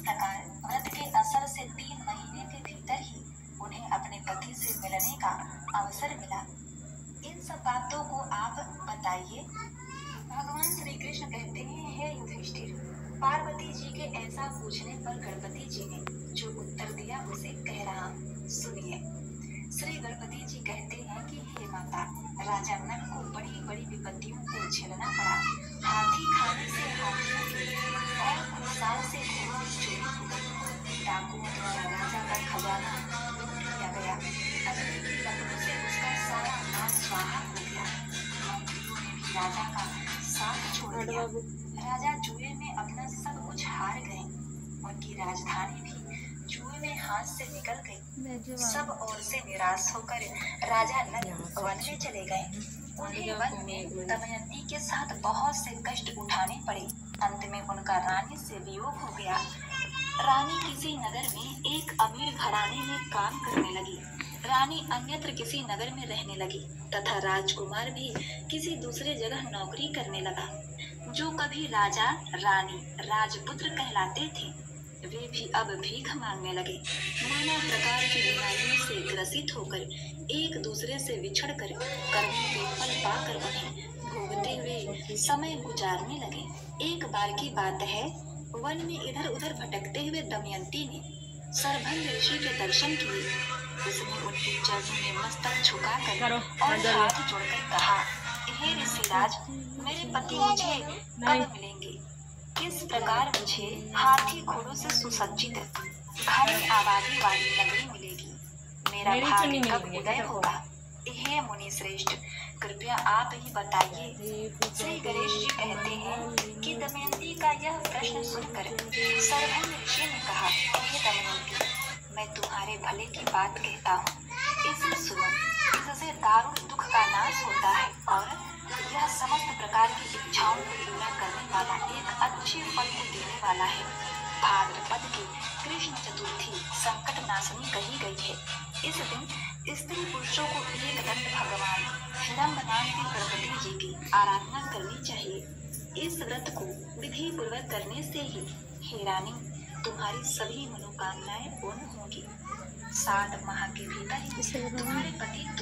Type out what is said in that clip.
प्रकार व्रत के असर से 3 महीने के भीतर ही उन्हें अपने पति से मिलने का अवसर मिला। इन सब बातों को आप बताइए। भगवान श्री कृष्ण कहते हैं, हे युधिष्ठिर, पार्वती जी के ऐसा पूछने पर गणपति जी ने जो उत्तर दिया उसे कह रहा सुनिए। श्री गणपति जी कहते हैं कि हे माता, राजा नल को बड़ी बड़ी विपत्तियों को झेलना पड़ा। हाथी खाने से हाथियों की और घुड़साल से घोड़ों की चोरी हो गई। डाकुओं द्वारा राजा का खजाना लूट लिया गया। अग्नि की लपटों से उसका सारा माल स्वाहा हो गया। मंत्रियों ने भी राजा का साथ छोड़ दिया। राजा जुए में अपना सब कुछ हार गए। उनकी राजधानी भी जुए में हाथ से निकल गई। सब ओर से निराश होकर राजा नल वन में चले गए। उन्हें वन में दमयंती के साथ बहुत से कष्ट उठाने पड़े। अंत में उनका रानी से वियोग हो गया। रानी किसी नगर में एक अमीर घराने में काम करने लगी। रानी अन्यत्र किसी नगर में रहने लगी तथा राजकुमार भी किसी दूसरे जगह नौकरी करने लगा। जो कभी राजा, रानी, राजपुत्र कहलाते थे, वे भी अब भीख मांगने लगे। नाना प्रकार की बीमारियों से ग्रसित होकर एक दूसरे से बिछड़कर कर्मों के फल पाकर उन्हें भोगते हुए समय गुजारने लगे। एक बार की बात है, वन में इधर उधर भटकते हुए दमयंती ने सरभंग ऋषि के दर्शन किए। उसने उनके चरणों में मस्तक झुकाकर और हाथ जोड़कर कहा, हे ऋषिराज, मेरे पति मुझे कब मिलेंगे? किस प्रकार मुझे हाथी घोड़ों से सुसज्जित घनी आबादी वाली नगरी मिलेगी? मेरा भाग्य कब उदय होगा? हे मुनि श्रेष्ठ, कृपया आप ही बताइए। श्री गणेश जी कहते हैं कि दमयंती का यह प्रश्न सुनकर सरभंग ऋषि ने कहा, हे दमयंती, मैं तुम्हारे भले की बात कहता हूँ, इसे सुनो। इससे दारुण दुख का नाश होता है और यह समस्त प्रकार की इच्छाओं को पूरा करने वाला एक अच्छे फल को देने वाला है। भाद्रपद की कृष्ण चतुर्थी संकट नाशनी कही गई है। इस दिन स्त्री पुरुषों को एक दंड भगवान हिरण्य नाम के गणपति जी की आराधना करनी चाहिए। इस व्रत को विधि पूर्वक करने से ही हे रानी, तुम्हारी सभी मनोकामनाएं पूर्ण होंगी। 7 माह के भीतर ही तुम्हारे पति